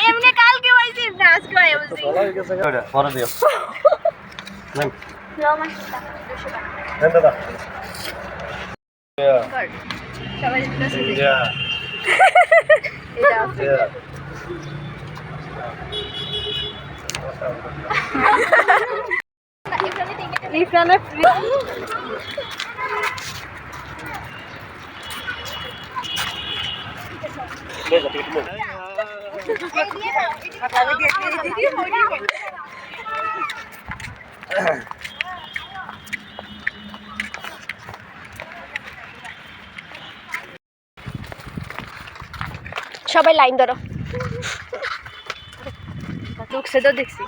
এমনি কালকে হইছে না আজকে হয় বলছি পরে দিও দাদা সবাই ইফরানে ফ্রি সবাই লাইন ধরো ঢুকছে তো দেখছি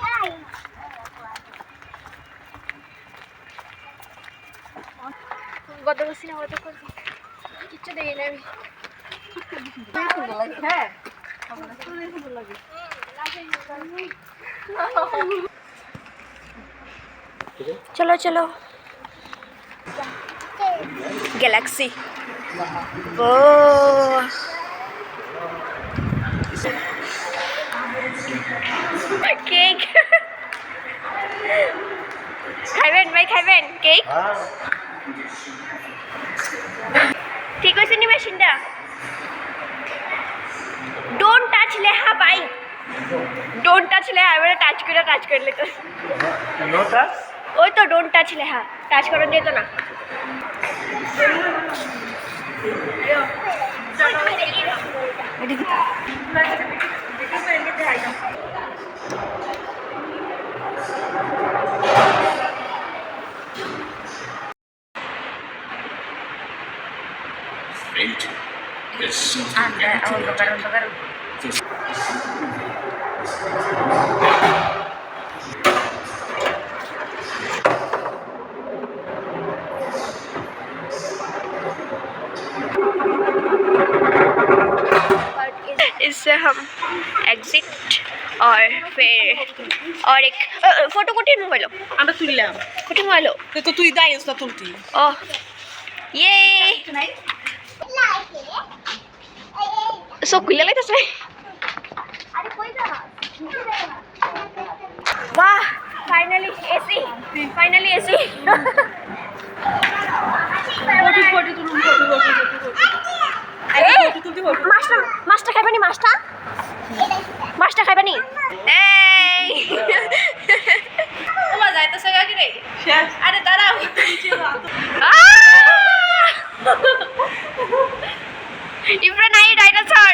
কত বসি না কত কিচ্ছু দেখি না আমি চলো চলো গ্যালাক্সি ও কেক খাইবেন ভাই খাইবেন কেক ঠিক আছে নি মেশিনটা ডোন্ট টাচ লেহা ভাই ডোন্ট টাচ লেহা এবারে টাচ করে লেতো নো টাচ ওই তো ডোন্ট টাচ লেহা টাচ করা যেত না इससे हम एग्जिट और फिर और एक फोटो कुटी मोबाइल আমরা তুললাম कुटी मोबाइल তো তুই দাইস না তুলতি ओह ये सो खुले लाइट আছে वाह फाइनली एसी ফটো তুলুন ফটো তুলতে ফটো মাছটা খাইবানি মাছটা খাইবানি এই ওমা যাইতেছে কি রে শেষ আরে দাঁড়াও ইফরান আই ডাইনোসর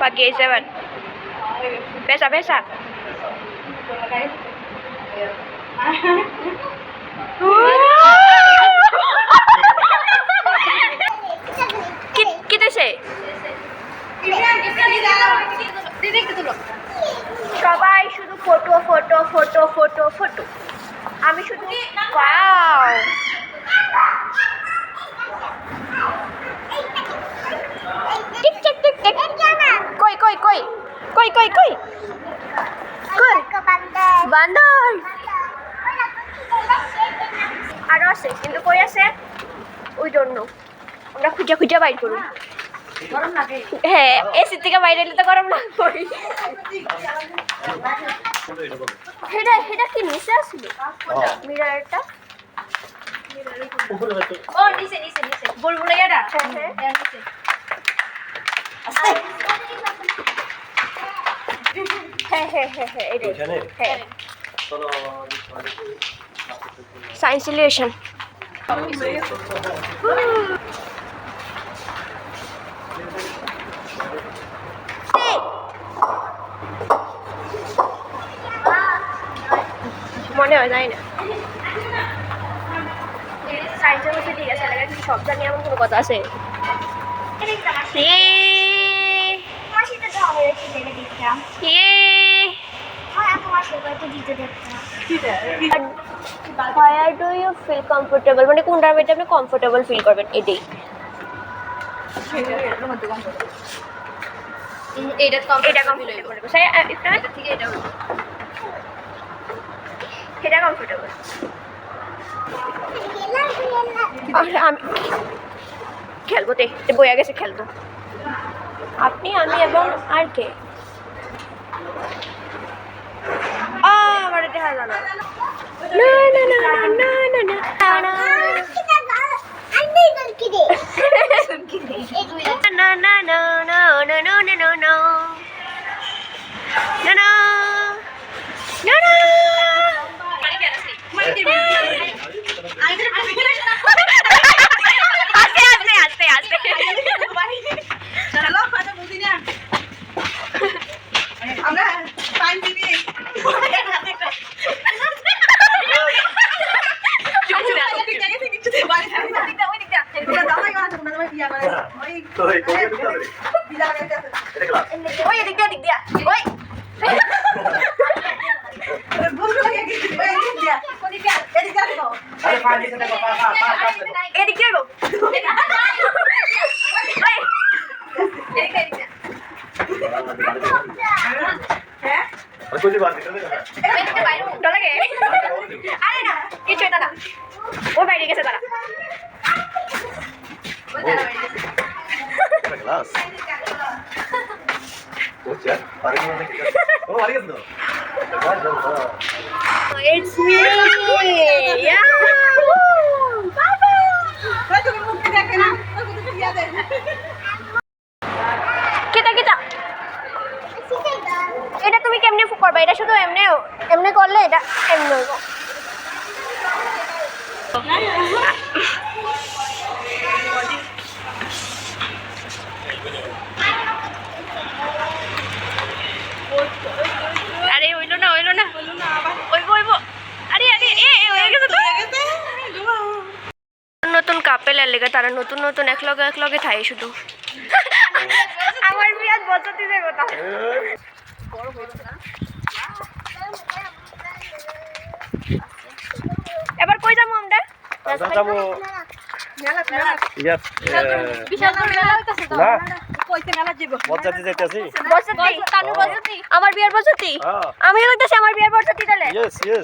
বাকি 7 পেশা কিতেছে সবাই শুধু ফটো আমি শুধু ওয়াও টিক কই বান্দর আর আছে কিন্তু কই আছে ওই জন্য আমরা খুঁজে বাইর করুন গরম লাগে হ্যাঁ এসি থেকে বাইরে এলে তো গরম লাগবে হেডা কি নিচে আসলো মিররটা ও নিচে বুলবুল এটা হ্যাঁ নিচে হ্যাঁ এখানে হ্যাঁ সায়েন্স সিলেকশন মনে হয় যায় না সায়েন্সের মধ্যে ঠিক আছে লাগে কিন্তু সব জানি এমন কোনো কথা আছে Where do you feel comfortable? মানে কোনটার মধ্যে আপনি কমফোর্টেবল ফিল করবেন এটাই এটা কমফোর্টেবল স্যার এটা থেকে এটা কমফোর্টেবল আমি খেলবো বইয়া গেছে খেলবো আপনি আমি এবং আর কে আমার দেখা জানা না না না না না না না na na na no no no no no no no no no no আস্তে আস্তে আস্তে আস্তে চলো কথা বুঝি না আমরা টাইম দিবি ওই দিক দিয়া ওই এদিক দিয়ে গো ডলাগে আরে না কিছু এটা না ও বাইরে গেছে তারা Class. Hocam, paling mana kita? Oh, hari itu. It's me. Yahoo! Baba. Kita. এটা তুমি কেমনে করবা এটা শুধু এমনি করলে এটা এমনি হইব আরে হইলো না ওইব আরে হয়ে গেছে তো নতুন কাপেল এর লেগে তারা নতুন একলগে থাকে শুধু আমার বিয়াত বসতি যাই কথা এবার কই যাবো আমরা যাবো ইয়াত বিশাল বড় মেলা হইতাছে তো না কইতে মেলা যাব বজ্জাতি যাইতাছি বসতি আমার বিয়ার বসতি আমিও লাগতেছি আমার বিয়ার বসতি তাহলে ইয়েস ইয়ে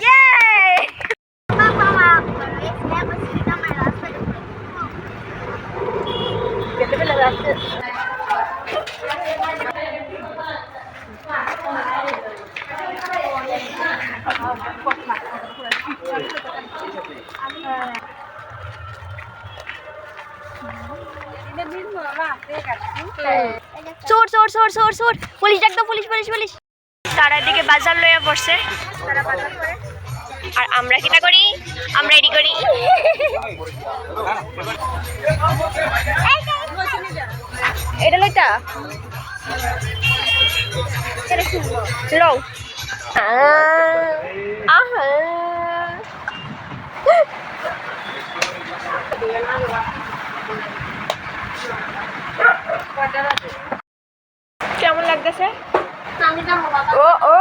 চোর পুলিশ ডাক দাও পুলিশ তারা দিকে বাজার লইয়া বসছে তারা বাজার করে আর আমরা কিটা করি আমরা রেডি করি এটা লইতা লো আহা কেমন লাগতেছে ও